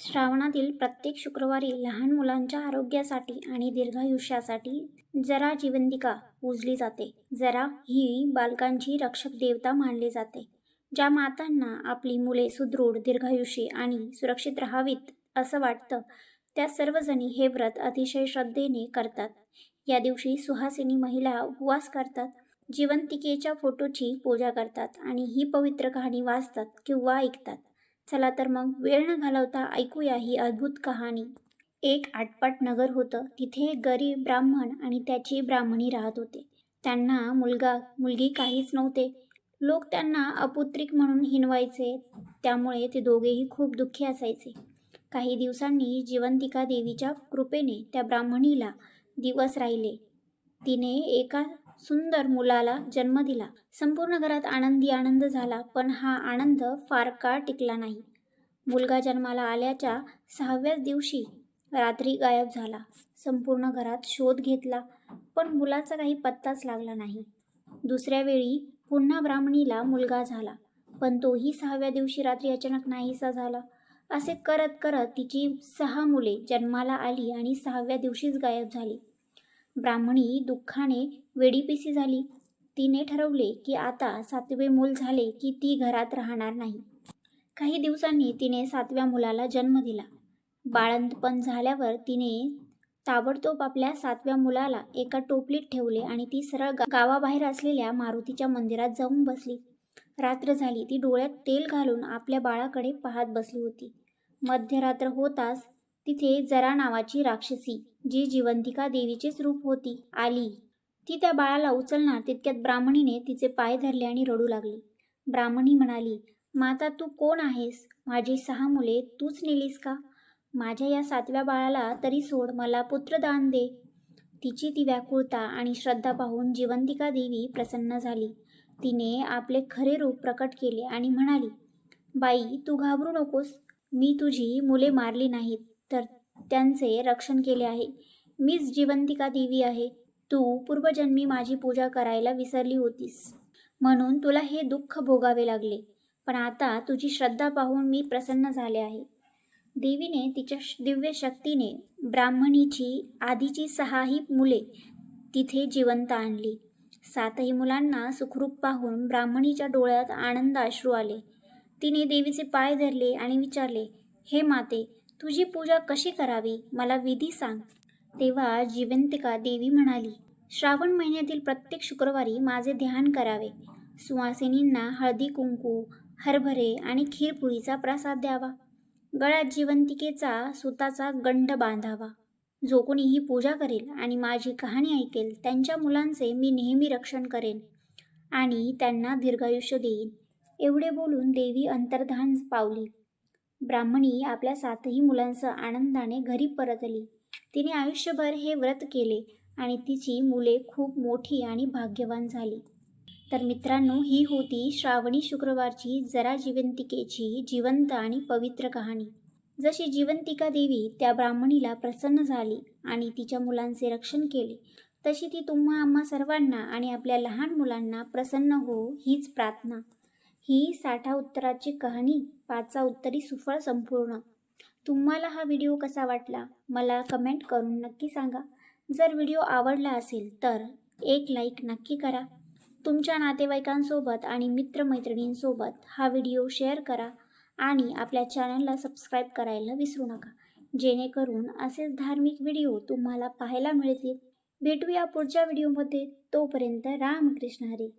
श्रावणातील प्रत्येक शुक्रवारी लहान मुलांच्या आरोग्यासाठी आणि दीर्घायुष्यासाठी जरा जिवंतिका पूजली जाते. जरा ही बालकांची रक्षक देवता मानली जाते. ज्या मातांना आपली मुले सुदृढ, दीर्घायुषी आणि सुरक्षित राहावीत असं वाटतं, त्या सर्वजणी हे व्रत अतिशय श्रद्धेने करतात. या दिवशी सुहासिनी महिला उपवास करतात, जिवंतिकेच्या फोटोची पूजा करतात आणि ही पवित्र कहाणी वाचतात किंवा ऐकतात. चला तर मग वेळ न घालवता ऐकूया ही अद्भुत कहाणी. एक आटपाट नगर होतं. तिथे एक गरीब ब्राह्मण आणि त्याची ब्राह्मणी राहत होते. त्यांना मुलगा मुलगी काहीच नव्हते. लोक त्यांना अपुत्रिक म्हणून हिणवायचे, त्यामुळे ते दोघेही खूप दुःखी असायचे. काही दिवसांनी जिवंतिका देवीच्या कृपेने त्या ब्राह्मणीला दिवस राहिले. तिने एका सुंदर मुलाला जन्म दिला. संपूर्ण घरात आनंदी आनंद झाला, पण हा आनंद फार काळ टिकला नाही. मुलगा जन्माला आल्याच्या 6व्याच दिवशी रात्री गायब झाला. संपूर्ण घरात शोध घेतला, पण मुलाचा काही पत्ताच लागला नाही. दुसऱ्या वेळी पुन्हा ब्राह्मणीला मुलगा झाला, पण तोही 6व्या दिवशी रात्री अचानक नाहीसा झाला. असे करत करत तिची 6 मुले जन्माला आली आणि 6व्या दिवशीच गायब झाली. ब्राह्मणी दुःखाने वेडीपिसी झाली. तिने ठरवले की आता 7वे मूल झाले की ती घरात राहणार नाही. काही दिवसांनी तिने 7व्या मुलाला जन्म दिला. बाळंतपण झाल्यावर तिने ताबडतोब आपल्या 7व्या मुलाला एका टोपलीत ठेवले आणि ती सरळ गावाबाहेर असलेल्या मारुतीच्या मंदिरात जाऊन बसली. रात्र झाली. ती डोळ्यात तेल घालून आपल्या बाळाकडे पाहत बसली होती. मध्यरात्र होताच तिथे जरा नावाची राक्षसी, जी जिवंतिका देवीचेच रूप होती, आली. ती त्या बाळाला उचलणार तितक्यात ब्राह्मणीने तिचे पाय धरले आणि रडू लागली. ब्राह्मणी म्हणाली, माता तू कोण आहेस? माझी 6 मुले तूच नेलीस का? माझ्या या 7व्या बाळाला तरी सोड, मला पुत्रदान दे. तिची ती व्याकुळता आणि श्रद्धा पाहून जिवंतिका देवी प्रसन्न झाली. तिने आपले खरे रूप प्रकट केले आणि म्हणाली, बाई तू घाबरू नकोस. मी तुझी मुले मारली नाहीत, तर त्यांचे रक्षण केले आहे. मीच जिवंतिका देवी आहे. तू पूर्वजन्मी माझी पूजा करायला विसरली होतीस, म्हणून तुला हे दुःख भोगावे लागले. पण आता तुझी श्रद्धा पाहून मी प्रसन्न झाले आहे. देवीने तिच्या दिव्य शक्तीने ब्राह्मणीची आधीची 6ही मुले तिथे जिवंत आणली. 7ही मुलांना सुखरूप पाहून ब्राह्मणीच्या डोळ्यात आनंद अश्रू आले. तिने देवीचे पाय धरले आणि विचारले, हे माते, तुझी पूजा कशी करावी, मला विधी सांग. तेव्हा जिवंतिका देवी म्हणाली, श्रावण महिन्यातील प्रत्येक शुक्रवारी माझे ध्यान करावे. सुवासिनींना हळदी कुंकू, हरभरे आणि खीरपुरीचा प्रसाद द्यावा. गळ्यात जिवंतिकेचा सुताचा गंड बांधावा. जो कोणी ही पूजा करेल आणि माझी कहाणी ऐकेल, त्यांच्या मुलांचे मी नेहमी रक्षण करेन आणि त्यांना दीर्घायुष्य देईन. एवढे बोलून देवी अंतर्धान पावली. ब्राह्मणी आपल्या 7ही मुलांसह आनंदाने घरी परतली. तिने आयुष्यभर हे व्रत केले आणि तिची मुले खूप मोठी आणि भाग्यवान झाली. तर मित्रांनो, ही होती श्रावणी शुक्रवारची जरा जिवंतिकेची जिवंत आणि पवित्र कहाणी. जशी जिवंतिका देवी त्या ब्राह्मणीला प्रसन्न झाली आणि तिच्या मुलांचे रक्षण केले, तशी ती तुम्हा आम्हा सर्वांना आणि आपल्या लहान मुलांना प्रसन्न हो, हीच प्रार्थना. ही 60 उत्तराची कहाणी, 5 उत्तरी सुफळ संपूर्ण. तुम्हाला हा व्हिडिओ कसा वाटला मला कमेंट करून नक्की सांगा. जर व्हिडिओ आवडला असेल तर एक लाईक नक्की करा. तुमच्या नातेवाईकांसोबत आणि मित्रमैत्रिणींसोबत हा व्हिडिओ शेअर करा आणि आपल्या चॅनलला सबस्क्राईब करायला विसरू नका, जेणेकरून असेच धार्मिक व्हिडिओ तुम्हाला पाहायला मिळतील. भेटूया पुढच्या व्हिडिओमध्ये. तोपर्यंत रामकृष्ण हरी.